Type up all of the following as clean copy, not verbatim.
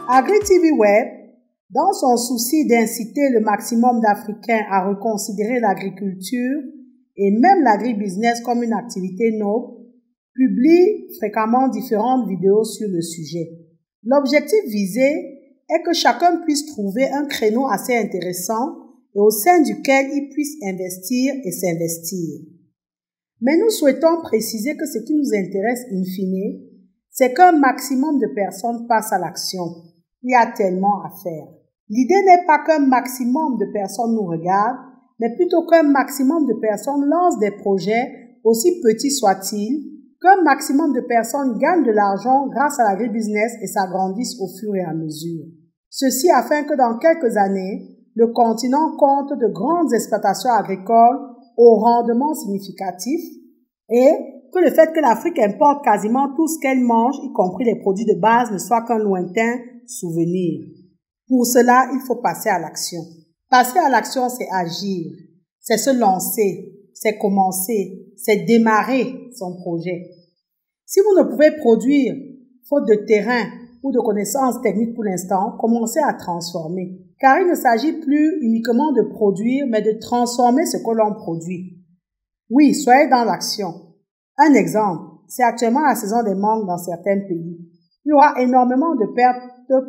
AgriTV Web, dans son souci d'inciter le maximum d'Africains à reconsidérer l'agriculture et même l'agribusiness comme une activité noble, publie fréquemment différentes vidéos sur le sujet. L'objectif visé est que chacun puisse trouver un créneau assez intéressant et au sein duquel il puisse investir et s'investir. Mais nous souhaitons préciser que ce qui nous intéresse in fine, c'est qu'un maximum de personnes passent à l'action. Il y a tellement à faire. L'idée n'est pas qu'un maximum de personnes nous regardent, mais plutôt qu'un maximum de personnes lancent des projets, aussi petits soient-ils, qu'un maximum de personnes gagnent de l'argent grâce à l'agribusiness et s'agrandissent au fur et à mesure. Ceci afin que dans quelques années, le continent compte de grandes exploitations agricoles au rendement significatif et que le fait que l'Afrique importe quasiment tout ce qu'elle mange, y compris les produits de base, ne soit qu'un lointain souvenir. Pour cela, il faut passer à l'action. Passer à l'action, c'est agir, c'est se lancer, c'est commencer, c'est démarrer son projet. Si vous ne pouvez produire, faute de terrain ou de connaissances techniques pour l'instant, commencez à transformer. Car il ne s'agit plus uniquement de produire, mais de transformer ce que l'on produit. Oui, soyez dans l'action. Un exemple, c'est actuellement la saison des mangues dans certains pays. Il y aura énormément de pertes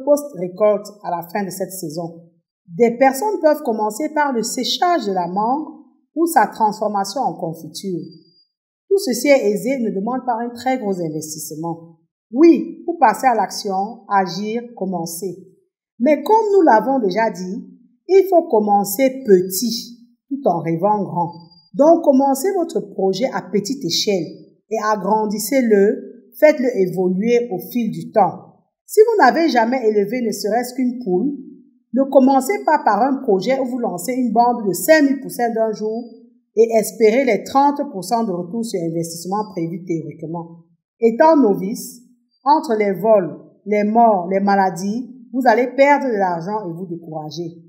post-récolte à la fin de cette saison. Des personnes peuvent commencer par le séchage de la mangue ou sa transformation en confiture. Tout ceci est aisé, ne demande pas un très gros investissement. Oui, pour passer à l'action, agir, commencer. Mais comme nous l'avons déjà dit, il faut commencer petit, tout en rêvant grand. Donc, commencez votre projet à petite échelle et agrandissez-le, faites-le évoluer au fil du temps. Si vous n'avez jamais élevé ne serait-ce qu'une poule, ne commencez pas par un projet où vous lancez une bande de 5000 poussins d'un jour et espérez les 30% de retour sur investissement prévu théoriquement. Étant novice, entre les vols, les morts, les maladies, vous allez perdre de l'argent et vous décourager.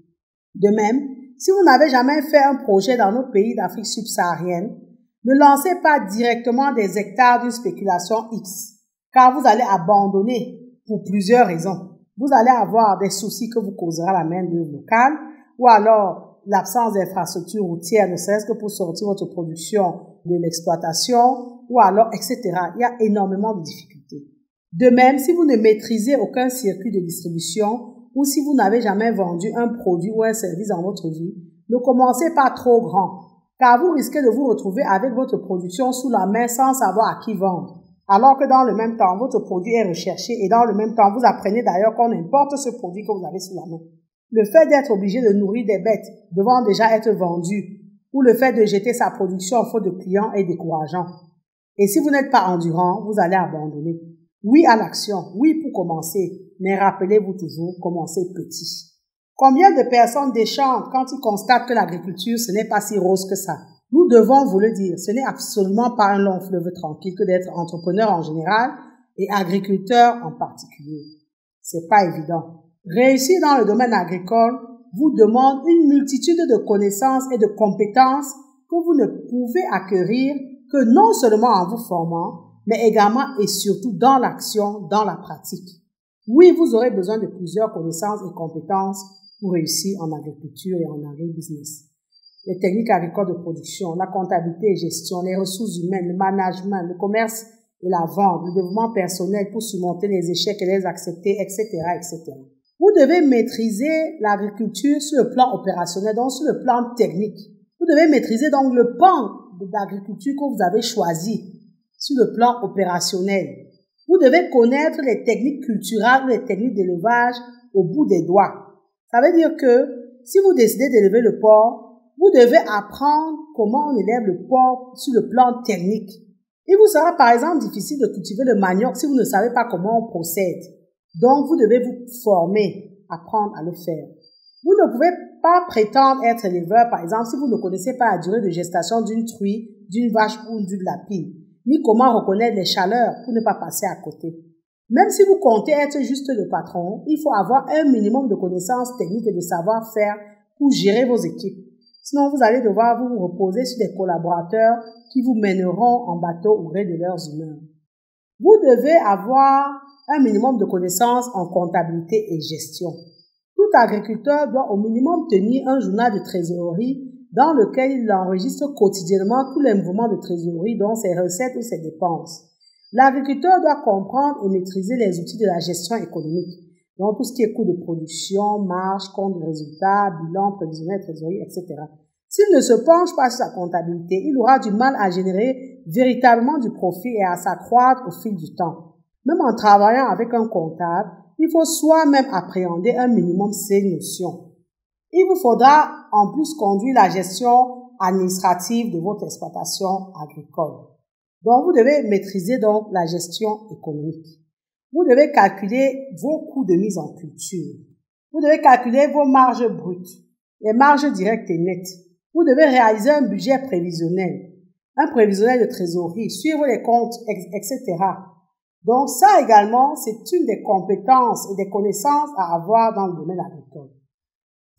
De même, si vous n'avez jamais fait un projet dans nos pays d'Afrique subsaharienne, ne lancez pas directement des hectares d'une spéculation X, car vous allez abandonner pour plusieurs raisons. Vous allez avoir des soucis que vous causera la main-d'œuvre locale, ou alors l'absence d'infrastructures routières, ne serait-ce que pour sortir votre production de l'exploitation, ou alors, etc. Il y a énormément de difficultés. De même, si vous ne maîtrisez aucun circuit de distribution, ou si vous n'avez jamais vendu un produit ou un service dans votre vie, ne commencez pas trop grand, car vous risquez de vous retrouver avec votre production sous la main sans savoir à qui vendre. Alors que dans le même temps, votre produit est recherché et dans le même temps, vous apprenez d'ailleurs qu'on importe ce produit que vous avez sous la main. Le fait d'être obligé de nourrir des bêtes devant déjà être vendu ou le fait de jeter sa production faute de clients est décourageant. Et si vous n'êtes pas endurant, vous allez abandonner. Oui à l'action, oui pour commencer, mais rappelez-vous toujours, commencez petit. Combien de personnes déchantent quand ils constatent que l'agriculture, ce n'est pas si rose que ça? Nous devons vous le dire, ce n'est absolument pas un long fleuve tranquille que d'être entrepreneur en général et agriculteur en particulier. C'est pas évident. Réussir dans le domaine agricole vous demande une multitude de connaissances et de compétences que vous ne pouvez acquérir que non seulement en vous formant, mais également et surtout dans l'action, dans la pratique. Oui, vous aurez besoin de plusieurs connaissances et compétences pour réussir en agriculture et en agribusiness. Les techniques agricoles de production, la comptabilité et gestion, les ressources humaines, le management, le commerce et la vente, le développement personnel pour surmonter les échecs et les accepter, etc., etc. Vous devez maîtriser l'agriculture sur le plan opérationnel, donc sur le plan technique. Vous devez maîtriser donc le pan d'agriculture que vous avez choisi sur le plan opérationnel. Vous devez connaître les techniques culturelles ou les techniques d'élevage au bout des doigts. Ça veut dire que si vous décidez d'élever le porc, vous devez apprendre comment on élève le porc sur le plan technique. Il vous sera par exemple difficile de cultiver le manioc si vous ne savez pas comment on procède. Donc vous devez vous former, apprendre à le faire. Vous ne pouvez pas prétendre être éleveur par exemple si vous ne connaissez pas la durée de gestation d'une truie, d'une vache ou d'une lapine, ni comment reconnaître les chaleurs pour ne pas passer à côté. Même si vous comptez être juste le patron, il faut avoir un minimum de connaissances techniques et de savoir-faire pour gérer vos équipes. Sinon, vous allez devoir vous reposer sur des collaborateurs qui vous mèneront en bateau au gré de leurs humeurs. Vous devez avoir un minimum de connaissances en comptabilité et gestion. Tout agriculteur doit au minimum tenir un journal de trésorerie dans lequel il enregistre quotidiennement tous les mouvements de trésorerie, dont ses recettes ou ses dépenses. L'agriculteur doit comprendre et maîtriser les outils de la gestion économique, donc tout ce qui est coût de production, marge, compte de résultat, bilan, prévisionnel, trésorerie, etc. S'il ne se penche pas sur sa comptabilité, il aura du mal à générer véritablement du profit et à s'accroître au fil du temps. Même en travaillant avec un comptable, il faut soi-même appréhender un minimum ces notions. Il vous faudra en plus conduire la gestion administrative de votre exploitation agricole. Donc, vous devez maîtriser donc la gestion économique. Vous devez calculer vos coûts de mise en culture. Vous devez calculer vos marges brutes, les marges directes et nettes. Vous devez réaliser un budget prévisionnel, un prévisionnel de trésorerie, suivre les comptes, etc. Donc, ça également, c'est une des compétences et des connaissances à avoir dans le domaine agricole.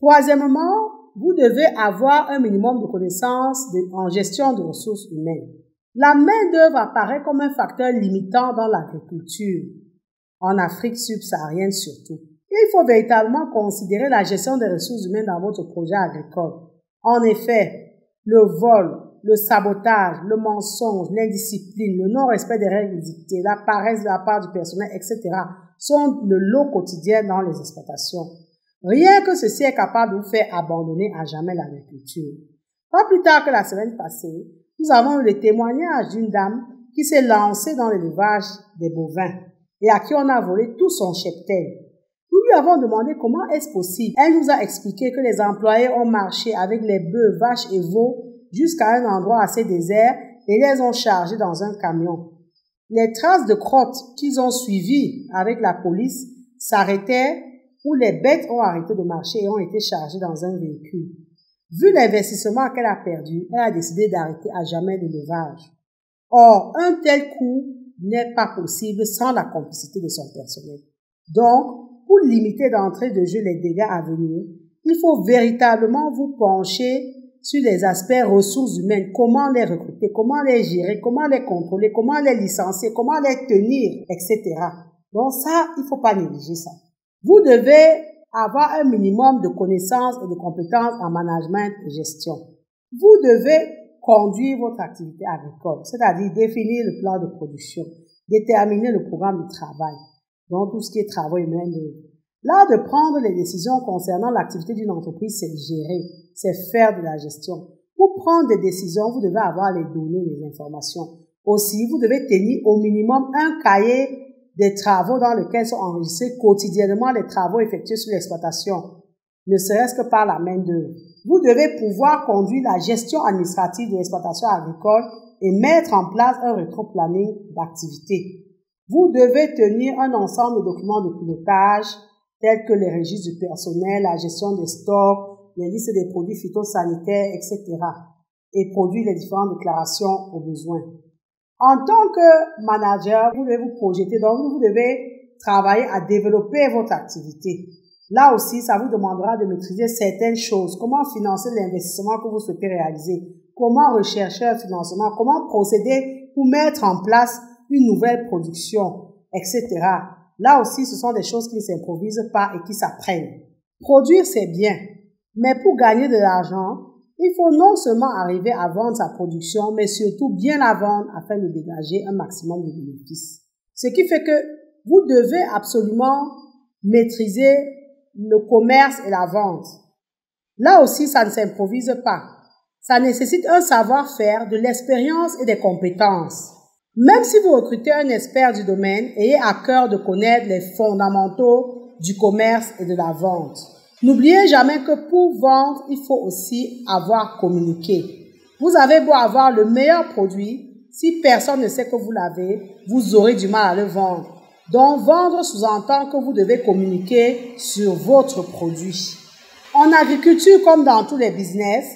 Troisièmement, vous devez avoir un minimum de connaissances en gestion de ressources humaines. La main-d'œuvre apparaît comme un facteur limitant dans l'agriculture, en Afrique subsaharienne surtout. Il faut véritablement considérer la gestion des ressources humaines dans votre projet agricole. En effet, le vol, le sabotage, le mensonge, l'indiscipline, le non-respect des règles dictées, la paresse de la part du personnel, etc. sont le lot quotidien dans les exploitations. Rien que ceci est capable de vous faire abandonner à jamais l'agriculture. Pas plus tard que la semaine passée, nous avons eu le témoignage d'une dame qui s'est lancée dans l'élevage des bovins et à qui on a volé tout son cheptel. Nous lui avons demandé comment est-ce possible. Elle nous a expliqué que les employés ont marché avec les bœufs, vaches et veaux jusqu'à un endroit assez désert et les ont chargés dans un camion. Les traces de crottes qu'ils ont suivies avec la police s'arrêtaient où les bêtes ont arrêté de marcher et ont été chargées dans un véhicule. Vu l'investissement qu'elle a perdu, elle a décidé d'arrêter à jamais l'élevage. Or, un tel coup n'est pas possible sans la complicité de son personnel. Donc, pour limiter d'entrée de jeu les dégâts à venir, il faut véritablement vous pencher sur les aspects ressources humaines, comment les recruter, comment les gérer, comment les contrôler, comment les licencier, comment les tenir, etc. Donc ça, il ne faut pas négliger ça. Vous devez avoir un minimum de connaissances et de compétences en management et gestion. Vous devez conduire votre activité agricole, c'est-à-dire définir le plan de production, déterminer le programme de travail, donc tout ce qui est travaux humains. L'art de prendre les décisions concernant l'activité d'une entreprise, c'est gérer, c'est faire de la gestion. Pour prendre des décisions, vous devez avoir les données, les informations. Aussi, vous devez tenir au minimum un cahier des travaux dans lequel sont enregistrés quotidiennement les travaux effectués sur l'exploitation, ne serait-ce que par la main-d'œuvre. Vous devez pouvoir conduire la gestion administrative de l'exploitation agricole et mettre en place un rétro-planning d'activité. Vous devez tenir un ensemble de documents de pilotage tels que les registres du personnel, la gestion des stocks, les listes des produits phytosanitaires, etc. et produire les différentes déclarations aux besoins. En tant que manager, vous devez vous projeter, donc vous devez travailler à développer votre activité. Là aussi, ça vous demandera de maîtriser certaines choses. Comment financer l'investissement que vous souhaitez réaliser? Comment rechercher un financement? Comment procéder pour mettre en place une nouvelle production, etc. Là aussi, ce sont des choses qui ne s'improvisent pas et qui s'apprennent. Produire, c'est bien, mais pour gagner de l'argent, il faut non seulement arriver à vendre sa production, mais surtout bien la vendre afin de dégager un maximum de bénéfices. Ce qui fait que vous devez absolument maîtriser le commerce et la vente. Là aussi, ça ne s'improvise pas. Ça nécessite un savoir-faire, de l'expérience et des compétences. Même si vous recrutez un expert du domaine, ayez à cœur de connaître les fondamentaux du commerce et de la vente. N'oubliez jamais que pour vendre, il faut aussi avoir communiqué. Vous avez beau avoir le meilleur produit, si personne ne sait que vous l'avez, vous aurez du mal à le vendre. Donc, vendre sous-entend que vous devez communiquer sur votre produit. En agriculture, comme dans tous les business,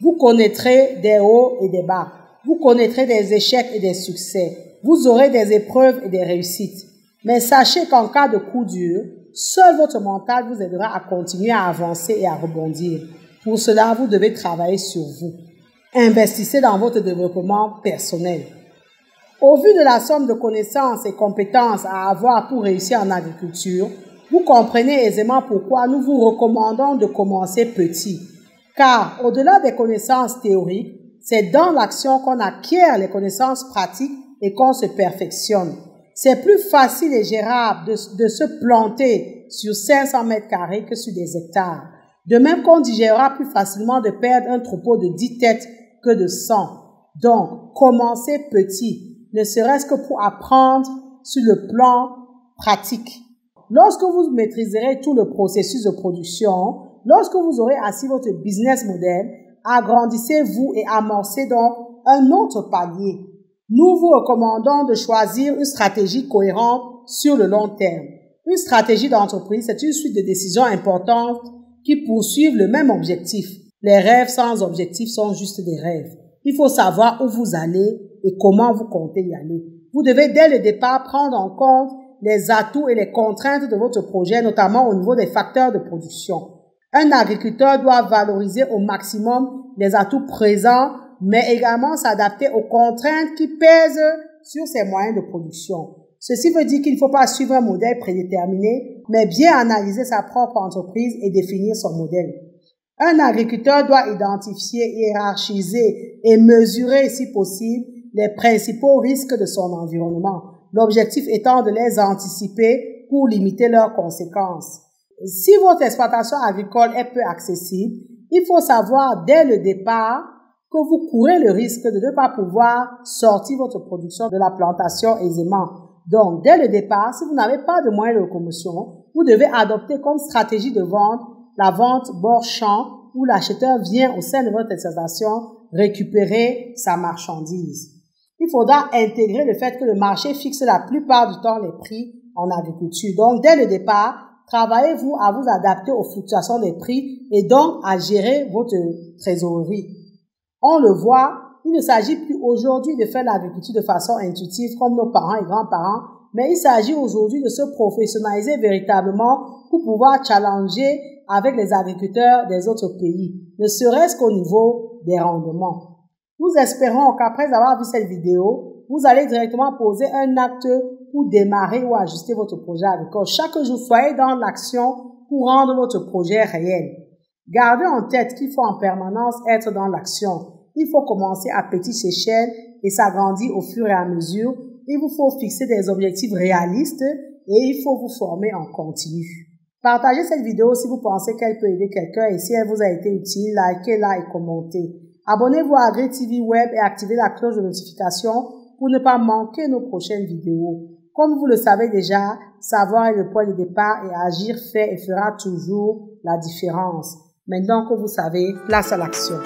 vous connaîtrez des hauts et des bas. Vous connaîtrez des échecs et des succès. Vous aurez des épreuves et des réussites. Mais sachez qu'en cas de coup dur, seul votre mental vous aidera à continuer à avancer et à rebondir. Pour cela, vous devez travailler sur vous. Investissez dans votre développement personnel. Au vu de la somme de connaissances et compétences à avoir pour réussir en agriculture, vous comprenez aisément pourquoi nous vous recommandons de commencer petit. Car au-delà des connaissances théoriques, c'est dans l'action qu'on acquiert les connaissances pratiques et qu'on se perfectionne. C'est plus facile et gérable de se planter sur 500 mètres carrés que sur des hectares. De même qu'on digérera plus facilement de perdre un troupeau de 10 têtes que de 100. Donc, commencez petit, ne serait-ce que pour apprendre sur le plan pratique. Lorsque vous maîtriserez tout le processus de production, lorsque vous aurez assis votre business model, agrandissez-vous et amorcez donc un autre palier. Nous vous recommandons de choisir une stratégie cohérente sur le long terme. Une stratégie d'entreprise, c'est une suite de décisions importantes qui poursuivent le même objectif. Les rêves sans objectif sont juste des rêves. Il faut savoir où vous allez et comment vous comptez y aller. Vous devez dès le départ prendre en compte les atouts et les contraintes de votre projet, notamment au niveau des facteurs de production. Un agriculteur doit valoriser au maximum les atouts présents, mais également s'adapter aux contraintes qui pèsent sur ses moyens de production. Ceci veut dire qu'il ne faut pas suivre un modèle prédéterminé, mais bien analyser sa propre entreprise et définir son modèle. Un agriculteur doit identifier, hiérarchiser et mesurer, si possible, les principaux risques de son environnement. L'objectif étant de les anticiper pour limiter leurs conséquences. Si votre exploitation agricole est peu accessible, il faut savoir dès le départ que vous courez le risque de ne pas pouvoir sortir votre production de la plantation aisément. Donc, dès le départ, si vous n'avez pas de moyens de locomotion, vous devez adopter comme stratégie de vente la vente bord champ où l'acheteur vient au sein de votre exploitation récupérer sa marchandise. Il faudra intégrer le fait que le marché fixe la plupart du temps les prix en agriculture. Donc, dès le départ, travaillez-vous à vous adapter aux fluctuations des prix et donc à gérer votre trésorerie. On le voit, il ne s'agit plus aujourd'hui de faire l'agriculture de façon intuitive comme nos parents et grands-parents, mais il s'agit aujourd'hui de se professionnaliser véritablement pour pouvoir challenger avec les agriculteurs des autres pays, ne serait-ce qu'au niveau des rendements. Nous espérons qu'après avoir vu cette vidéo, vous allez directement poser un acte pour démarrer ou ajuster votre projet agricole. Chaque jour, soyez dans l'action pour rendre votre projet réel. Gardez en tête qu'il faut en permanence être dans l'action. Il faut commencer à petite échelle et s'agrandir au fur et à mesure. Il vous faut fixer des objectifs réalistes et il faut vous former en continu. Partagez cette vidéo si vous pensez qu'elle peut aider quelqu'un et si elle vous a été utile, likez-la et commentez. Abonnez-vous à AgriTV Web et activez la cloche de notification pour ne pas manquer nos prochaines vidéos. Comme vous le savez déjà, savoir est le point de départ et agir fait et fera toujours la différence. Maintenant que vous savez, place à l'action.